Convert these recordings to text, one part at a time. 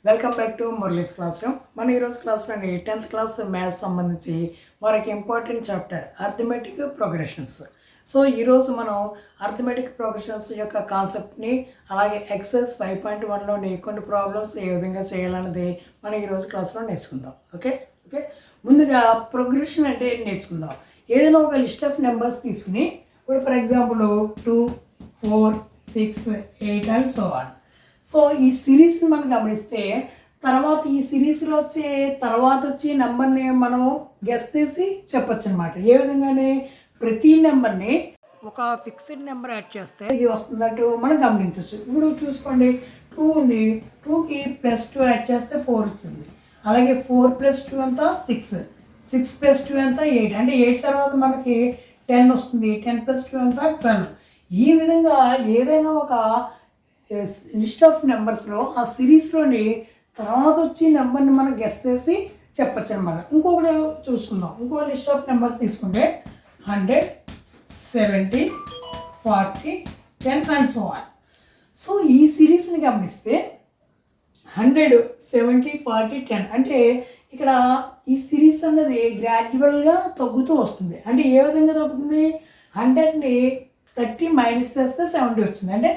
Welcome back to Murali's classroom. మన ఈరోజు క్లాస్లోని 10th క్లాస్ మ్యాథ్స్ సంబంధించి మనకి important chapter arithmetic progressions. So ఈరోజు మనం అర్థమెటిక్ ప్రోగ్రెషన్స్ యొక్క కాన్సెప్ట్ని అలాగే ఎక్సర్సైజ్ 5.1లోని కొన్ని ప్రాబ్లమ్స్ ఏ విధంగా చేయాలన్నది మనం ఈరోజు క్లాస్లో నేర్చుకుందాం. ఓకే ఓకే ముందుగా ప్రోగ్రెషన్ అంటే నేర్చుకుందాం. ఏదైనా ఒక లిస్ట్ ఆఫ్ నెంబర్స్ తీసుకుని ఇప్పుడు for example 2, 4, 6, 8 and so on. So ఈ సిరీస్ని మనం గమనిస్తే తర్వాత ఈ సిరీస్లో వచ్చే నెంబర్ని మనం గెస్ చేసి చెప్పొచ్చు అనమాట. ఏ విధంగానే ప్రతి నెంబర్ని ఒక ఫిక్స్డ్ నెంబర్ యాడ్ చేస్తే ఇది వస్తున్నట్టు మనం గమనించవచ్చు. ఇప్పుడు చూసుకోండి, 2 ఉంది, 2కి +2 యాడ్ చేస్తే 4 వచ్చింది. అలాగే 4 + 2 ఎంత 6, 6 + 2 ఎంత 8, అంటే 8 తర్వాత మనకి 10 వస్తుంది. 10 + 2 ఎంత 12. ఈ విధంగా ఏదైనా ఒక లిస్ట్ ఆఫ్ నెంబర్స్లో ఆ సిరీస్లోని తర్వాత వచ్చి నెంబర్ని మనం గెస్ చేసి చెప్పచ్చు అనమాట. ఇంకొకటి చూసుకుందాం. ఇంకో లిస్ట్ ఆఫ్ నెంబర్స్ తీసుకుంటే 100, 70, 40, 10 అండ్ సో ఆన్. సో ఈ సిరీస్ని గమనిస్తే 100, 70, 40, 10 అంటే ఇక్కడ ఈ సిరీస్ అన్నది గ్రాడ్యువల్గా తగ్గుతూ వస్తుంది. అంటే ఏ విధంగా తగ్గుతుంది? 100ని 30 మైనస్ చేస్తే 70 వచ్చింది, అంటే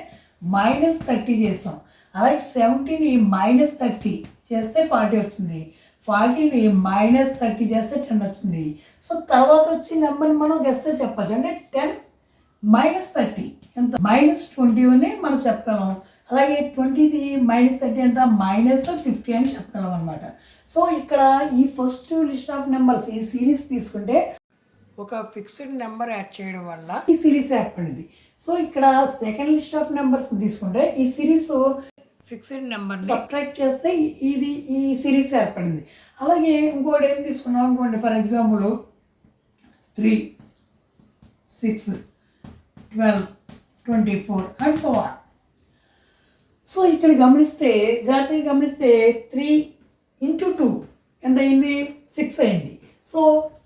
-30 చేసాం. అలాగే 70ని -30 చేస్తే 40 వచ్చింది. 40ని -30 చేస్తే 10 వచ్చింది. సో తర్వాత వచ్చి నెంబర్ని మనం గెస్ చెప్పచ్చు. అంటే 10 - 30 ఎంత -20 అని మనం చెప్పగలం. అలాగే 20ది -30 ఎంత -50 అని చెప్పగలం అనమాట. సో ఇక్కడ ఈ ఫస్ట్ లిస్ట్ ఆఫ్ నెంబర్స్ ఈ సిరీస్ తీసుకుంటే ఒక ఫిక్స్డ్ నెంబర్ యాడ్ చేయడం వల్ల ఈ సిరీస్ ఏర్పడింది. సో ఇక్కడ సెకండ్ లిస్ట్ ఆఫ్ నెంబర్స్ తీసుకుంటే ఈ సిరీస్ ఫిక్స్డ్ నెంబర్ సబ్ట్రాక్ట్ చేస్తే ఈ సిరీస్ ఏర్పడింది. అలాగే ఇంకోటి ఏం తీసుకున్నాం అనుకోండి, for example 3, 6, 12, 24 and so on. So ఇక్కడ జాగ్రత్తగా గమనిస్తే 3 × 2 ఎంత అయింది? 6 అయింది. సో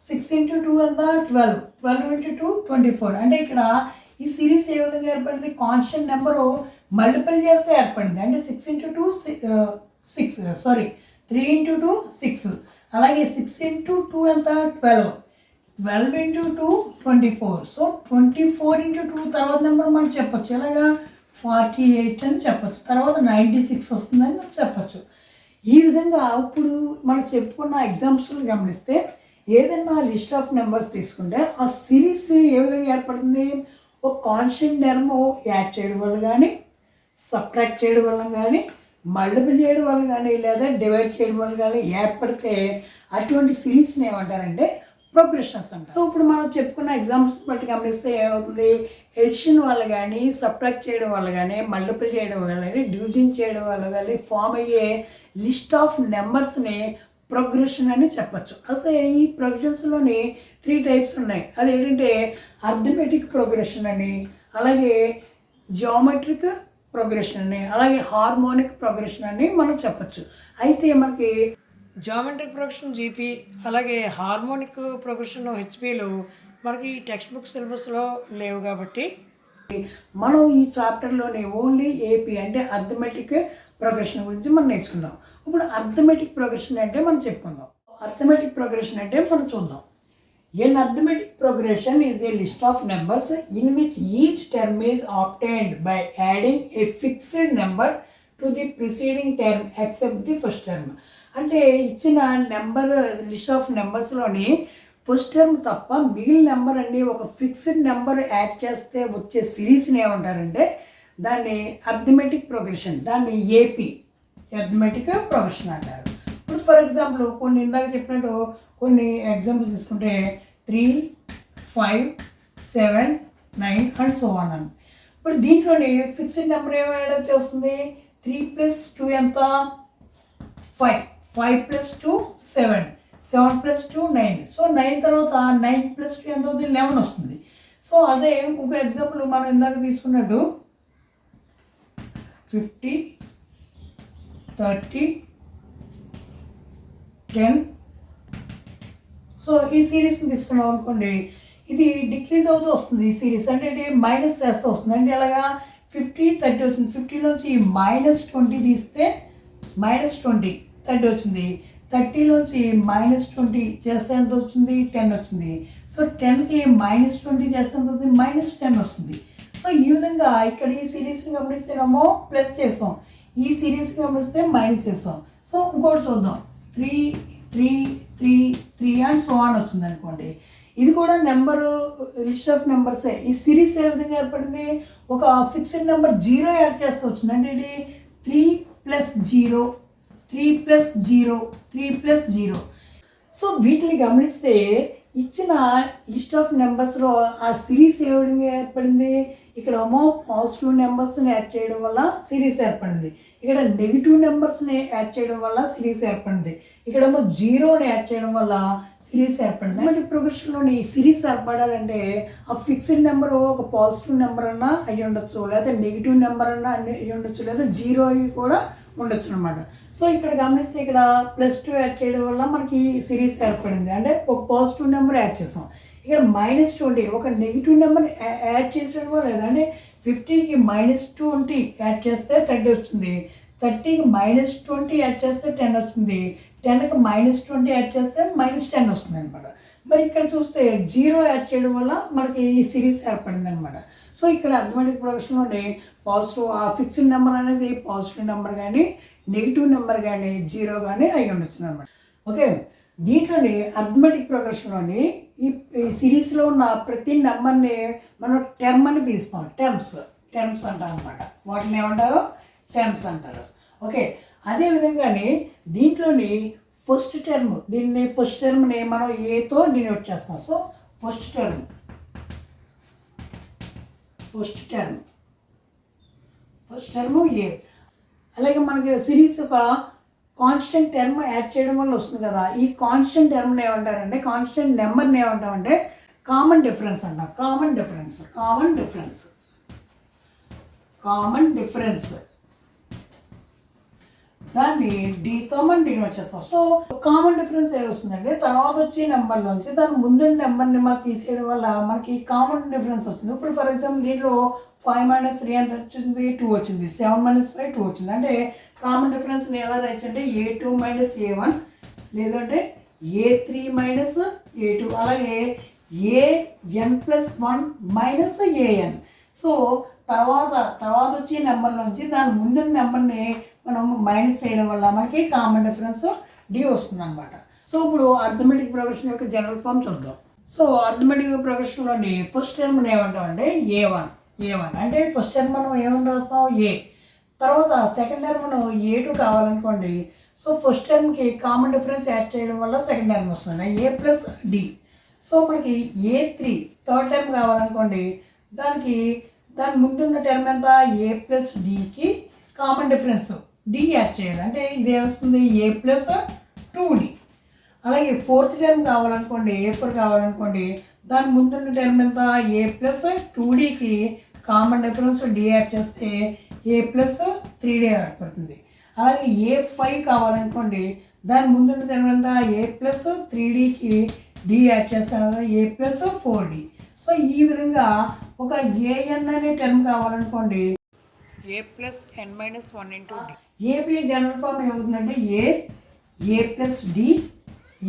6 × 2 ఎంత 12, 12 × 2 24. అంటే ఇక్కడ ఈ సిరీస్ ఏ విధంగా ఏర్పడింది? కాన్స్టెంట్ నెంబరు మల్టిపుల్ చేస్తే ఏర్పడింది. అంటే 3 × 2 6. అలాగే 6 × 2 ఎంత 12, 12 × 2 24. సో 24 × 2 తర్వాత నెంబర్ మనం చెప్పొచ్చు. ఎలాగా 48 అని చెప్పొచ్చు. తర్వాత 96 వస్తుందని మనం చెప్పొచ్చు. ఈ విధంగా ఇప్పుడు మనం చెప్పుకున్న ఎగ్జాంపుల్ని గమనిస్తే ఏదైనా లిస్ట్ ఆఫ్ నెంబర్స్ తీసుకుంటే ఆ సిరీస్ ఏ విధంగా ఏర్పడుతుంది? ఒక కాన్స్టెంట్ టర్మ్ యాడ్ చేయడం వల్ల కానీ, సబ్ట్రాక్ట్ చేయడం వల్ల కానీ, మల్టిపుల్ చేయడం వల్ల కానీ, లేదా డివైడ్ చేయడం వల్ల కానీ ఏర్పడితే అటువంటి సిరీస్ని ఏమంటారంటే ప్రోగ్రెషన్స్ అంటారు. సో ఇప్పుడు మనం చెప్పుకున్న ఎగ్జాంపుల్స్ బట్టి గమనిస్తే ఏమవుతుంది? ఎడిషన్ వల్ల కానీ, సబ్ట్రాక్ట్ చేయడం వల్ల కానీ, మల్టిపుల్ చేయడం వల్ల కానీ, డివిజన్ చేయడం వల్ల కానీ ఫామ్ అయ్యే లిస్ట్ ఆఫ్ నెంబర్స్ని ప్రోగ్రెషన్ అని చెప్పచ్చు. అసలు ఈ ప్రోగ్రెషన్స్లోని 3 టైప్స్ ఉన్నాయి. అదేంటంటే అర్థమెటిక్ ప్రోగ్రెషన్ అని, అలాగే జియోమెట్రిక్ ప్రోగ్రెషన్ అని, అలాగే హార్మోనిక్ ప్రోగ్రెషన్ అని మనం చెప్పచ్చు. అయితే మనకి జియోమెట్రిక్ ప్రోగ్రెషన్ జీపీ, అలాగే హార్మోనిక్ ప్రోగ్రెషన్ హెచ్పిలు మనకి టెక్స్ట్ బుక్ సిలబస్లో లేవు కాబట్టి మనం ఈ చాప్టర్లోని ఓన్లీ ఏపీ అంటే అర్థమెటిక్ ప్రోగ్రెషన్ గురించి మనం నేర్చుకుందాం. ఇప్పుడు అర్థమెటిక్ ప్రోగ్రెషన్ అంటే మనం చెప్పుకుందాం. అర్థమెటిక్ ప్రోగ్రెషన్ అంటే మనం చూద్దాం. An arithmetic progression is a list of numbers in which each term is obtained by adding a fixed number to the preceding term except the first term. అంటే ఇచ్చిన number list of నెంబర్స్లోని first term తప్ప మిగిలిన number అన్ని ఒక fixed number add చేస్తే వచ్చే సిరీస్ని ఏమంటారంటే దాన్ని అర్థమెటిక్ ప్రోగ్రెషన్, దాన్ని ఏపీ అర్థమెటిక్ ప్రోగ్రెషన్ అంటారు. ఇప్పుడు ఫర్ ఎగ్జాంపుల్ కొన్ని ఇందాక చెప్పినట్టు కొన్ని ఎగ్జాంపుల్ తీసుకుంటే 3, 5, 7, 9 అండ్ సో ఆన్ అని. ఇప్పుడు దీంట్లోని ఫిక్స్డ్ నెంబర్ ఏమైతే వస్తుంది? 3 + 2 ఎంత 5, 5 + 2 7, 7 + 2 9. సో 9 తర్వాత 9 + 2 ఎంత అవుతుంది? 11 వస్తుంది. సో అదే ఇంకో ఎగ్జాంపుల్ మనం ఇందాక తీసుకున్నట్టు 50, 30, 10. సో ఈ సిరీస్ని తీసుకున్నాం అనుకోండి, ఇది డిక్రీజ్ అవుతూ వస్తుంది. ఈ సిరీస్ అంటే మైనస్ చేస్తూ వస్తుంది. అంటే అలాగా 50, 30 వచ్చింది. 50 నుంచి -20 తీస్తే -20 30 వచ్చింది. 30లోంచి -20 చేస్తే ఎంత వచ్చింది? 10 వచ్చింది. సో 10కి -20 చేస్తే ఎంత అవుతుంది? -10 వస్తుంది. సో ఈ విధంగా ఇక్కడ ఈ సిరీస్ని గమనిస్తేనేమో ప్లస్ చేసాం, ఈ సిరీస్ని గమనిస్తే మైనస్ చేసాం. సో ఇంకోటి చూద్దాం, 3 3 3 3 అండ్ సో ఆన్ వచ్చింది అనుకోండి. ఇది కూడా నెంబరు లిస్ట్ ఆఫ్ నెంబర్సే. ఈ సిరీస్ ఏ విధంగా ఏర్పడింది? ఒక ఫిక్స్డ్ నెంబర్ 0 యాడ్ చేస్తూ వచ్చింది. అంటే ఇది 3 + 0 3 + 0 3 + 0. సో వీటిని గమనిస్తే ఇచ్చిన లిస్ట్ ఆఫ్ నెంబర్స్లో ఆ సిరీస్ ఏ విధంగా ఏర్పడింది? ఇక్కడేమో పాజిటివ్ నెంబర్స్ని యాడ్ చేయడం వల్ల సిరీస్ ఏర్పడింది, ఇక్కడ నెగిటివ్ నెంబర్స్ని యాడ్ చేయడం వల్ల సిరీస్ ఏర్పడింది, ఇక్కడేమో 0ని యాడ్ చేయడం వల్ల సిరీస్ ఏర్పడింది. అథమెటిక్ ప్రోగ్రెషన్లోని ఈ సిరీస్ ఏర్పడాలంటే ఆ ఫిక్స్డ్ నెంబర్ ఒక పాజిటివ్ నెంబర్ అన్నా అయ్యి ఉండొచ్చు, లేదా నెగిటివ్ నెంబర్ అన్నా అయ్యి ఉండొచ్చు, లేదా 0 అవి కూడా ఉండొచ్చు అనమాట. సో ఇక్కడ గమనిస్తే ఇక్కడ +2 యాడ్ చేయడం వల్ల మనకి సిరీస్ ఏర్పడింది, అంటే ఒక పాజిటివ్ నెంబర్ యాడ్ చేసాం. ఇక్కడ -20 ఒక నెగిటివ్ నెంబర్ యాడ్ చేసేయడం వల్ల, లేదంటే 50కి -20 యాడ్ చేస్తే 30 వచ్చింది, 30కి -20 యాడ్ చేస్తే 10 వచ్చింది, 10కి -20 యాడ్ చేస్తే -10 వస్తుంది అనమాట. మరి ఇక్కడ చూస్తే 0 యాడ్ చేయడం వల్ల మనకి ఈ సిరీస్ ఏర్పడింది అనమాట. సో ఇక్కడ అథమెటిక్ ప్రోగ్రెషన్లోని పాజిటివ్ ఆ ఫిక్స్డ్ నెంబర్ అనేది పాజిటివ్ నెంబర్ కానీ నెగిటివ్ నెంబర్ కానీ 0 కానీ అయి ఉండొచ్చు అనమాట. ఓకే, దీంట్లోని అథమెటిక్ ప్రోగ్రెషన్లోని ఈ సిరీస్లో ఉన్న ప్రతి నెంబర్ని మనం టర్మ్ అని పిలుస్తాం. టర్మ్స్ అంటారు అనమాట. వాటిని ఏమంటారు? టర్మ్స్ అంటారు. ఓకే, అదేవిధంగానే దీంట్లోని ఫస్ట్ టర్మ్ని మనం ఏతో డినోట్ చేస్తాం. సో ఫస్ట్ టర్మ్ ఏ. అలాగే మనకి సిరీస్ ఒక కాన్స్టెంట్ టర్మ్ యాడ్ చేయడం వల్ల వస్తుంది కదా, ఈ కాన్స్టెంట్ టర్మ్ని ఏమంటారంటే, కాన్స్టెంట్ నెంబర్ని ఏమంటామంటే కామన్ డిఫరెన్స్ అంటాం. కామన్ డిఫరెన్స్ దాన్ని డీతో మనం డినోట్ చేస్తాం. సో కామన్ డిఫరెన్స్ ఏమొస్తుందంటే, తర్వాత వచ్చే నెంబర్లోంచి దాని ముందు నెంబర్ని మనం తీసేయడం వల్ల మనకి కామన్ డిఫరెన్స్ వస్తుంది. ఇప్పుడు ఫర్ ఎగ్జాంపుల్ దీంట్లో 5 - 3 ఎంత వచ్చింది? 2 వచ్చింది. 7 - 5 2 వచ్చింది. అంటే కామన్ డిఫరెన్స్ని ఎలా రాయొచ్చు అంటే A2 - A1, లేదంటే A3 - A2, అలాగే AN+1 - AN. సో తర్వాత వచ్చే నెంబర్ నుంచి దాని ముందు నెంబర్ని మనం మైనస్ చేయడం వల్ల మనకి కామన్ డిఫరెన్స్ D వస్తుంది అనమాట. సో ఇప్పుడు అర్థమెటిక్ ప్రోగ్రెషన్ యొక్క జనరల్ ఫామ్ చూద్దాం. సో అర్థమెటిక్ ప్రోగ్రెషన్లోని ఫస్ట్ టర్మ్ని ఏమంటాం అంటే A1 అంటే ఫస్ట్ టర్మ్ మనం ఏమని రాస్తాం? A. తర్వాత సెకండ్ టర్మ్ మనం A2 కావాలనుకోండి. సో ఫస్ట్ టర్మ్కి కామన్ డిఫరెన్స్ యాడ్ చేయడం వల్ల సెకండ్ టర్మ్ వస్తుంది A+D. సో మనకి A3 థర్డ్ టర్మ్ కావాలనుకోండి, దాని ముందున్న టర్మ్ ఎంత? A+Dకి కామన్ డిఫరెన్స్ D యాడ్ చేయాలి, అంటే ఇది ఏమొస్తుంది? A+2D. అలాగే ఫోర్త్ టర్మ్ కావాలనుకోండి, A4 కావాలనుకోండి, దాని ముందున్న టర్మ్ ఎంత? A+2Dకి కామన్ డిఫరెన్స్ D యాడ్ చేస్తే A+3D ఏర్పడుతుంది. అలాగే A5 కావాలనుకోండి, దాని ముందున్న టర్మ్ ఎంత? A+3Dకి D యాడ్ చేస్తాను A+4D. సో ఈ విధంగా ఒక AN అనే టర్మ్ కావాలనుకోండి, A+n-1 × D. AP general form ఏమవుతుందంటే A+D,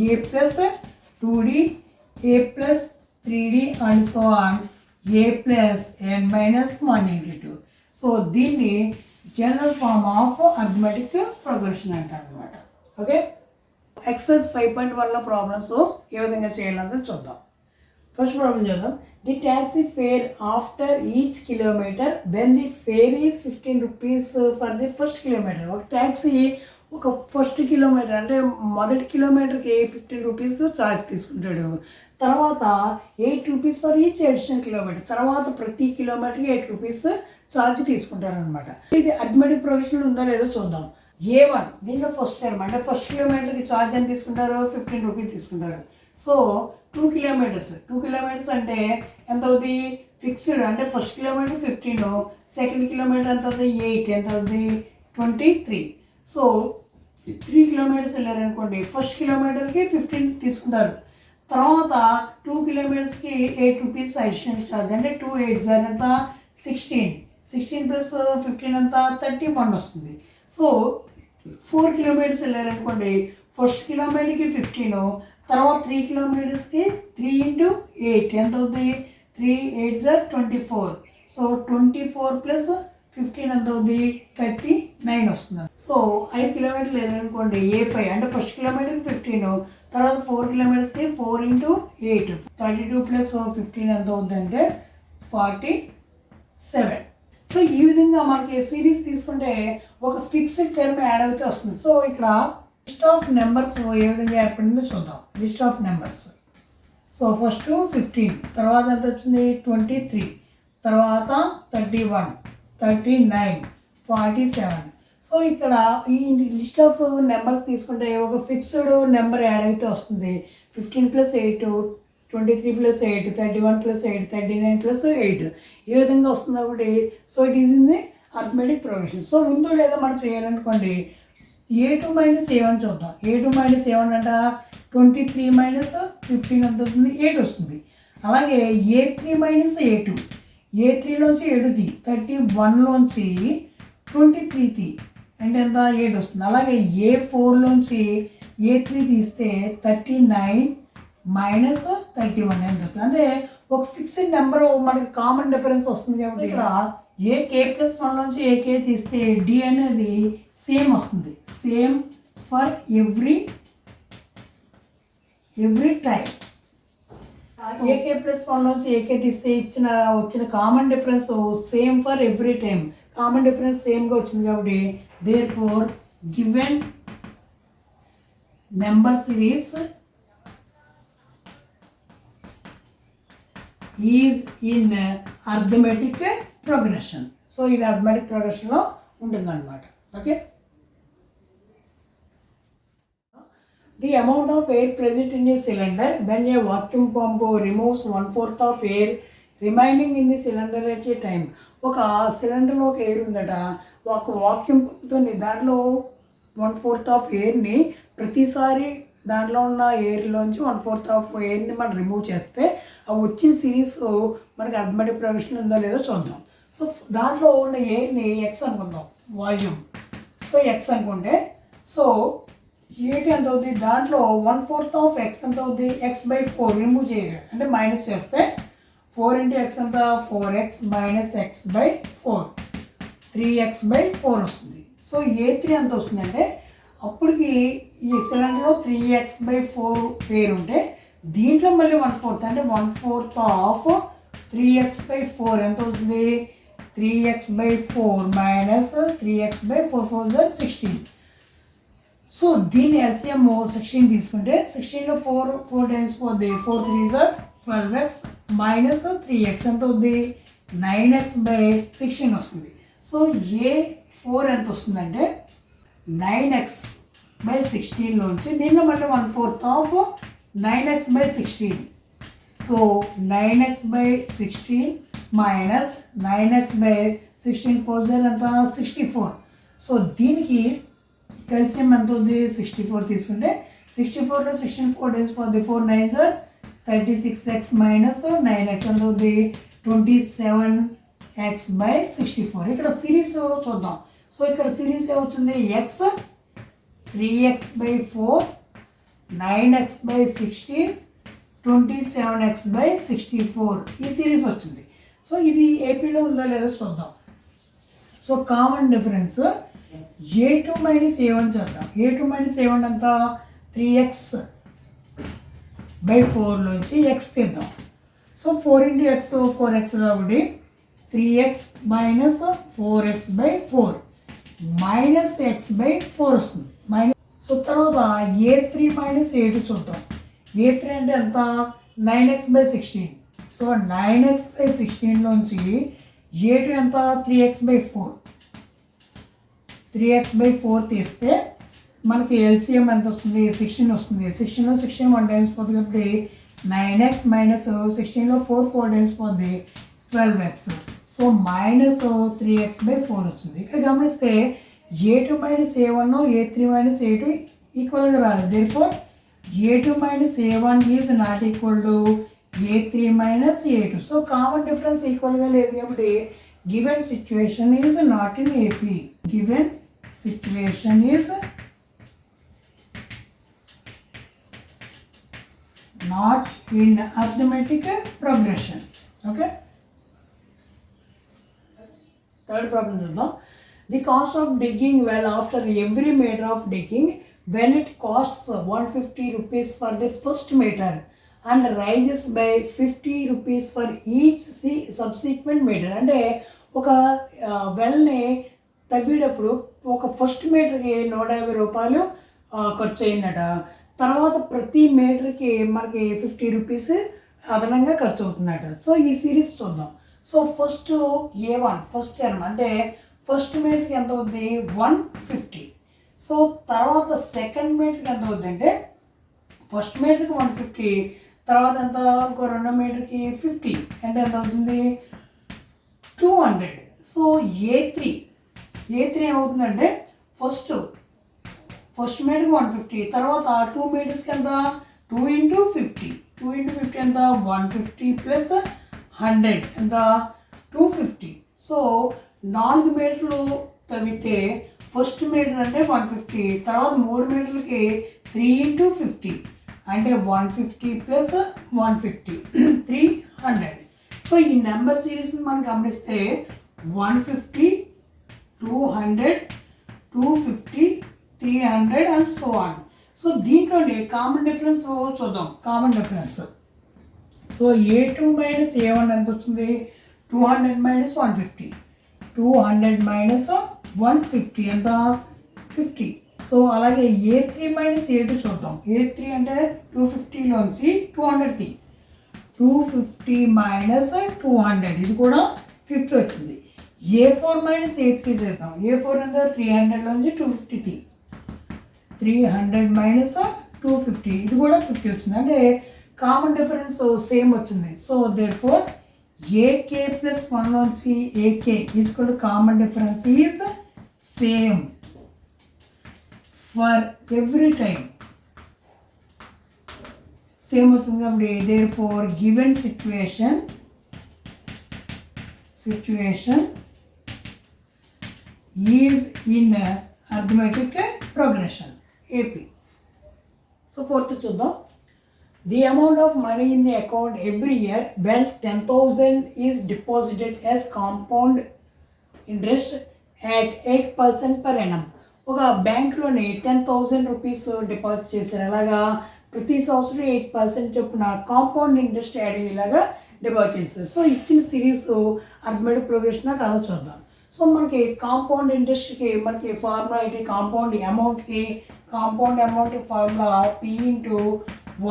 A+2D, A+3D and so on A+n-1 × 2. So దీన్ని general form of arithmetic progression అంటారు అనమాట. ఓకే, ఎక్సర్సైజ్ 5.1లో ప్రాబ్లమ్స్ ఏ విధంగా చేయాలని చూద్దాం. ఫస్ట్ ప్రాబ్లం చూద్దాం. The taxi fare after each kilometre when the fare is 15 rupees for the first kilometre. ఒక ట్యాక్సీ ఒక ఫస్ట్ కిలోమీటర్ అంటే మొదటి కిలోమీటర్కి 15 రూపీస్ ఛార్జ్ తీసుకుంటాడు. తర్వాత 8 rupees for each additional kilometre, తర్వాత ప్రతి కిలోమీటర్కి 8 రూపీస్ ఛార్జ్ తీసుకుంటారు అనమాట. ఇది అర్థమెటిక్ ప్రోగ్రెషన్ ఉందో లేదో చూద్దాం. A1 దీంట్లో ఫస్ట్ టర్మ్ అంటే ఫస్ట్ కిలోమీటర్కి ఛార్జ్ ఎంత తీసుకుంటారు? 15 రూపీస్ తీసుకుంటారు. సో 2 కిలోమీటర్స్ అంటే ఎంత అవుతుంది? ఫిక్స్డ్ అంటే ఫస్ట్ కిలోమీటర్ 15, సెకండ్ కిలోమీటర్ ఎంత అవుతుంది? 8, ఎంత అవుతుంది? 23. సో 3 కిలోమీటర్స్ వెళ్ళారనుకోండి, ఫస్ట్ కిలోమీటర్కి 15 తీసుకుంటారు. తర్వాత 2 కిలోమీటర్స్కి 8 రూపీస్ అడిషనల్ ఛార్జ్, అంటే 2 8 ఎంత? 16 + 15 ఎంత? 31 వస్తుంది. సో 4 కిలోమీటర్స్ వెళ్ళారనుకోండి, ఫస్ట్ కిలోమీటర్కి 15, తర్వాత 3 కిలోమీటర్స్కి 3 ఇంటూ 8 ఎంత అవుతుంది? 3 8 24. సో 24 ప్లస్ 15 ఎంత అవుతుంది? 39 వస్తుంది. సో 5 కిలోమీటర్లు వెళ్ళారనుకోండి, A5 అంటే ఫస్ట్ కిలోమీటర్కి 15, తర్వాత 4 కిలోమీటర్స్కి 4 ఇంటూ 8 32 ప్లస్ 15 ఎంత అవుతుంది అంటే 47. సో ఈ విధంగా మనకి సిరీస్ తీసుకుంటే ఒక ఫిక్స్డ్ టర్మ్ యాడ్ అవుతే వస్తుంది. సో ఇక్కడ లిస్ట్ ఆఫ్ నెంబర్స్ ఏ విధంగా ఏర్పడిందో చూద్దాం. List of numbers. So first 15, తర్వాత ఎంత వచ్చింది? 23, తర్వాత 31, 39, 47. సో ఇక్కడ ఈ లిస్ట్ ఆఫ్ నెంబర్స్ తీసుకుంటే ఒక ఫిక్స్డ్ నెంబర్ యాడ్ అయితే వస్తుంది. 15 ప్లస్ 8, 23 ప్లస్ 8, 31 ప్లస్ 8, 39 ప్లస్ 8 ఈ విధంగా వస్తుంది కాబట్టి so it is in the arithmetic progression. So ఉందో లేదా మనం చేయాలనుకోండి, A2 మైనస్ A1 చూద్దాం. A2 మైనస్ A1 అంట 23 మైనస్ 15 ఎంత అవుతుంది? 8 వస్తుంది. అలాగే A3 మైనస్ A2, A3లోంచి 7 తీ, 31లోంచి 23 తీ అంటే ఎంత? 8 వస్తుంది. అలాగే A4లోంచి A3 తీస్తే 39 మైనస్ 31 ఎంత వస్తుంది? అంటే ఒక ఫిక్స్డ్ నెంబర్ మనకి కామన్ డిఫరెన్స్ వస్తుంది కాబట్టి ఇక్కడ AK ప్లస్ 1లోంచి AK తీస్తే D అనేది సేమ్ వస్తుంది. Same for every time. AK plus 1లోంచి AK తీస్తే వచ్చిన common difference same for every time. Common difference సేమ్గా వచ్చింది కాబట్టి there for given number series is in arithmetic progression. So ఇది అర్థమెటిక్ ప్రోగ్రెషన్లో ఉంటుందన్నమాట. ఓకే. The amount of air present in a cylinder when a vacuum pump removes 1/4 of air remaining in the cylinder at a time. ఒక సిలిండర్లో ఒక air ఉందట, ఒక vacuum పంప్తో దాంట్లో 1/4 of ఎయిర్ని ప్రతిసారి దాంట్లో ఉన్న ఎయిర్లోంచి 1/4 ఆఫ్ ఎయిర్ని మనం రిమూవ్ చేస్తే ఆ వచ్చిన సిరీస్ మనకి అర్థమెటిక్ ప్రోగ్రెషన్ ఉందో లేదో చూద్దాం. సో దాంట్లో ఉన్న ఎయిర్ని ఎక్స్ అనుకుందాం, వాల్యూమ్. సో ఎక్స్ అనుకుంటే సో ఏంటి ఎంత అవుతుంది? దాంట్లో 1/4 ఆఫ్ ఎక్స్ ఎంత అవుతుంది? x/4 రిమూవ్ చేయాలి అంటే మైనస్ చేస్తే 4 ఇంటూ ఎక్స్ ఎంత? 4x మైనస్ x/4 3x/4 వస్తుంది. సో A3 ఎంత వస్తుందంటే అప్పటికి ఈ సిలిండర్లో 3x/4 పేరు ఉంటే దీంట్లో మళ్ళీ 1/4 అంటే 1/4 ఆఫ్ 3x/4 ఎంత అవుతుంది? 3x/4 minus 3x/4 4 16. సో దీన్ని ఎల్సిఎం 16 తీసుకుంటే 16లో 4 టైమ్స్ పోద్ది, 4 3s 12x మైనస్ 3x ఎంత అవుద్ది? 9x/16 వస్తుంది. సో A4 ఎంత వస్తుందంటే 9x/16లోంచి దీనిలో మళ్ళీ 1/4 of 9x/16. So 9x/16 minus 9x/16 4 ఎంత? 64. సో దీనికి ఎల్సిఎం ఎంత ఉంది? 64 తీసుకుంటే 64లో 16 4 డేస్ పోద్ది, 4 9s 36x మైనస్ 9x ఎంత అవుతుంది? 27x/64. ఇక్కడ సిరీస్ చూద్దాం. సో ఇక్కడ సిరీస్ ఏమవుతుంది? ఎక్స్ 3x/4 9x/16 27x/64 ఈ సిరీస్ వచ్చింది. సో ఇది ఏపీలో ఉందో లేదో చూద్దాం. So common difference A2 minus A1 చూద్దాం. A2 మైనస్ A1 అంతా 3x/4లోంచి ఎక్స్ తీద్దాం. సో 4 ఇంటూ ఎక్స్ 4x కాబట్టి 3x minus 4x/4 minus x/4 వస్తుంది. సో తర్వాత A3 మైనస్ A2 చూద్దాం. A3 అంటే ఎంత? 9x/16. సో 9x/16లోంచి A2 ఎంత? 3x/4 తీస్తే మనకి ఎల్సిఎం ఎంత వస్తుంది? 16 వస్తుంది. 16లో 16 1 టైమ్స్ పోతుంది కాబట్టి 9x మైనస్ 16లో 4 టైమ్స్ పోతుంది 12x. సో మైనస్ 3x/4 వచ్చింది. ఇక్కడ గమనిస్తే A2 minus A1 A3 minus A2 ఈక్వల్గా రాలేదు. Therefore A2 minus A1 is not equal to A3 minus A2. So common difference ఈక్వల్గా లేదు కాబట్టి given situation is not in AP. Given situation is not in arithmetic progression. Okay. Third problem చూద్దాం. The cost of digging well after every meter of digging when it costs 150 rupees for the first meter and rises by 50 rupees for each subsequent meter. అంటే ఒక వెల్ని తవ్వేటప్పుడు ఒక first మీటర్కి 150 రూపాయలు ఖర్చు అయిందట. తర్వాత ప్రతి మీటర్కి మనకి 50 రూపీస్ అదనంగా ఖర్చు అవుతుందట. సో ఈ సిరీస్ చూద్దాం. So first A1 first term అంటే ఫస్ట్ మీటర్కి ఎంత అవుతుంది 150. సో తర్వాత సెకండ్ మీటర్కి ఎంత అవుతుంది అంటే ఫస్ట్ మీటర్కి 150, తర్వాత ఎంత ఇంకో రెండో మీటర్కి 50 అంటే ఎంత అవుతుంది 200. సో A3 ఏమవుతుందంటే ఫస్ట్ మీటర్కి 150, తర్వాత 2 మీటర్స్కి ఎంత 2 × 50 ఎంత 150 ప్లస్ 100 ఎంత 250. సో 4 మీటర్లు తవ్వితే ఫస్ట్ మీటర్ అంటే 150, తర్వాత 3 మీటర్లకి 3 × 50 అంటే 150 ప్లస్ 150 300. సో ఈ నెంబర్ సిరీస్ని మనం గమనిస్తే 150 200 250 300 అండ్ సో ఆన్. సో దీంట్లోనే కామన్ డిఫరెన్స్ చూద్దాం. Common difference so A2 minus A1 ఎంత వచ్చింది 200 మైనస్ 150, 200 మైనస్ 150 ఎంత 50. సో అలాగే A3 మైనస్ A2 చూద్దాం. A3 అంటే 250లోంచి 200 250 మైనస్ 200 ఇది కూడా 50 వచ్చింది. A4 మైనస్ A3 చేద్దాం. A4 అంటే 300లోంచి 250 300 మైనస్ 250 ఇది కూడా 50 వచ్చింది. అంటే కామన్ డిఫరెన్స్ సేమ్ వచ్చింది. సో దేర్ఫోర్ AK ప్లస్ 1 నుంచి AK equal to common difference is same for every time. Same వచ్చింది కాబట్టి therefore given situation is in arithmetic progression AP. So fourth చూద్దాం. The amount of money in the account every year when 10,000 is deposited as compound interest at 8% per annum. ఒక బ్యాంక్లోని 10,000 rupees deposit చేశారు. అలాగా ప్రతి సంవత్సరం 8% చొప్పున compound interest add అయ్యేలాగా deposit చేస్తారు. So ఇచ్చిన సిరీస్ అర్థమెటిక్ ప్రోగ్రెషన్ కాదు చూద్దాం. సో మనకి కాంపౌండ్ ఇంట్రెస్ట్కి మనకి ఫార్ములా ఏంటి, కాంపౌండ్ అమౌంట్కి formula P ×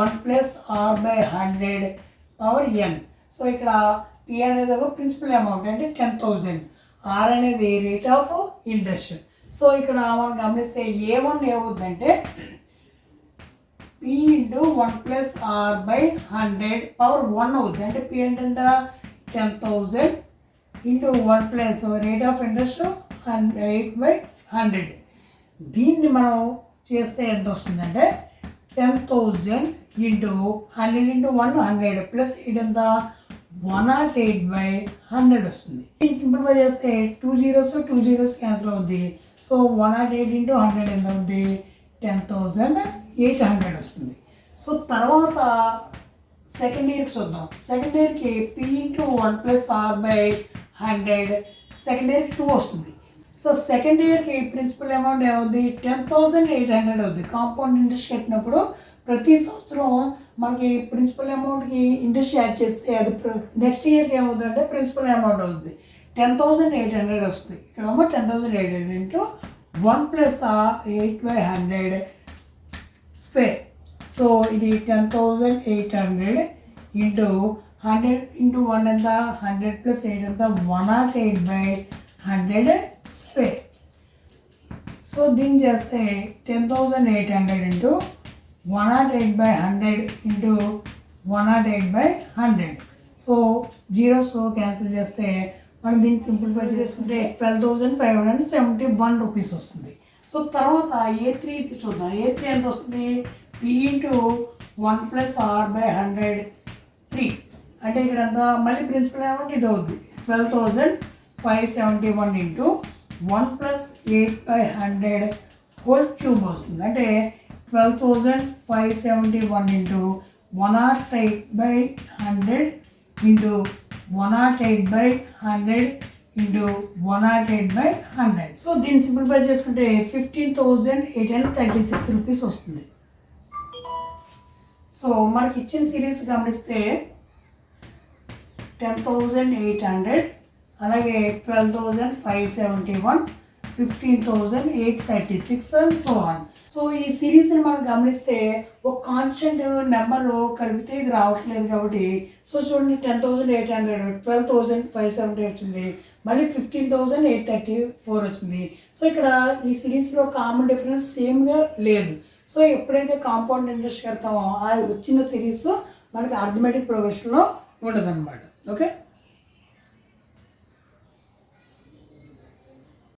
1 plus R/100 power n. So ఇక్కడ P అనేది ఒక ప్రిన్సిపల్ అమౌంట్ అంటే 10,000, R అనేది రేట్ ఆఫ్ ఇంట్రెస్ట్. సో ఇక్కడ మనం గమనిస్తే A1 ఏమవుతుందంటే P × 1 ప్లస్ R/100 పవర్ 1 అవుతుంది. అంటే P అంటే 10,000 × 1 ప్లస్ రేట్ ఆఫ్ ఇంట్రెస్ట్ 8/100. దీన్ని మనం చేస్తే ఎంత వస్తుందంటే 10,000 × 100 × 100 ప్లస్ ఇది ఎంత 108/100 వస్తుంది. ఇది సింప్లిఫై చేస్తే 2 zeros క్యాన్సిల్ అవుద్ది. సో 108 × 100 ఎంత అవుద్ది 10,800 వస్తుంది. సో తర్వాత సెకండ్ ఇయర్కి చూద్దాం. సెకండ్ ఇయర్కి P × 1 ప్లస్ R/100 సెకండ్ ఇయర్కి 2 వస్తుంది. సో సెకండ్ ఇయర్కి ప్రిన్సిపల్ అమౌంట్ ఏమవుద్ది 10,800 అవుద్ది. కాంపౌండ్ ఇంట్రెస్ట్ కట్టినప్పుడు ప్రతి సంవత్సరం మనకి ప్రిన్సిపల్ అమౌంట్కి ఇంట్రెస్ట్ యాడ్ చేస్తే అది నెక్స్ట్ ఇయర్కి ఏమవుతుంది అంటే ప్రిన్సిపల్ అమౌంట్ అవుతుంది 10,800 వస్తుంది. ఇక్కడ 10,800 × 1 ప్లస్ 8/100 స్క్వేర్. సో ఇది 10,800 × 100 × 1 ఎంత 100 ప్లస్ 8 ఎంత 108/100 స్క్వేర్. సో దీన్ని చేస్తే 10,800 × 108/100 × 108/100. సో జీరోస్ క్యాన్సిల్ చేస్తే మనం దీన్ని సింప్లిఫై చేసుకుంటే 12,571 రూపీస్ వస్తుంది. సో తర్వాత A3 చూద్దాం. A3 ఎంత వస్తుంది P × 1 ప్లస్ R/100 3 అంటే ఇక్కడ అంతా మళ్ళీ ప్రిన్సిపల్ అమౌంట్ ఇది అవుద్ది 12,571 × 1 ప్లస్ 8/100 హోల్ క్యూబ్ వస్తుంది. అంటే 12,571 ఇంటూ 108/100 ఇంటూ 108/100 ఇంటూ 108/100. సో దీన్ని సింప్లిఫై చేసుకుంటే 15,836 రూపీస్ వస్తుంది. సో మనకి ఇచ్చిన సిరీస్ గమనిస్తే 10,800, అలాగే 12,571, 15,836 అండ్ సో ఆన్. సో ఈ సిరీస్ని మనం గమనిస్తే ఒక కాన్స్టెంట్ నెంబర్ కలిపితే ఇది రావట్లేదు కాబట్టి, సో చూడండి 10,800, 12,570 వచ్చింది, మళ్ళీ 15,834 వచ్చింది. సో ఇక్కడ ఈ సిరీస్లో కామన్ డిఫరెన్స్ సేమ్గా లేదు. సో ఎప్పుడైతే కాంపౌండ్ ఇంట్రెస్ట్ కడతామో ఆ వచ్చిన సిరీస్ మనకి అర్థమెటిక్ ప్రోగ్రెషన్లో ఉండదన్నమాట. ఓకే.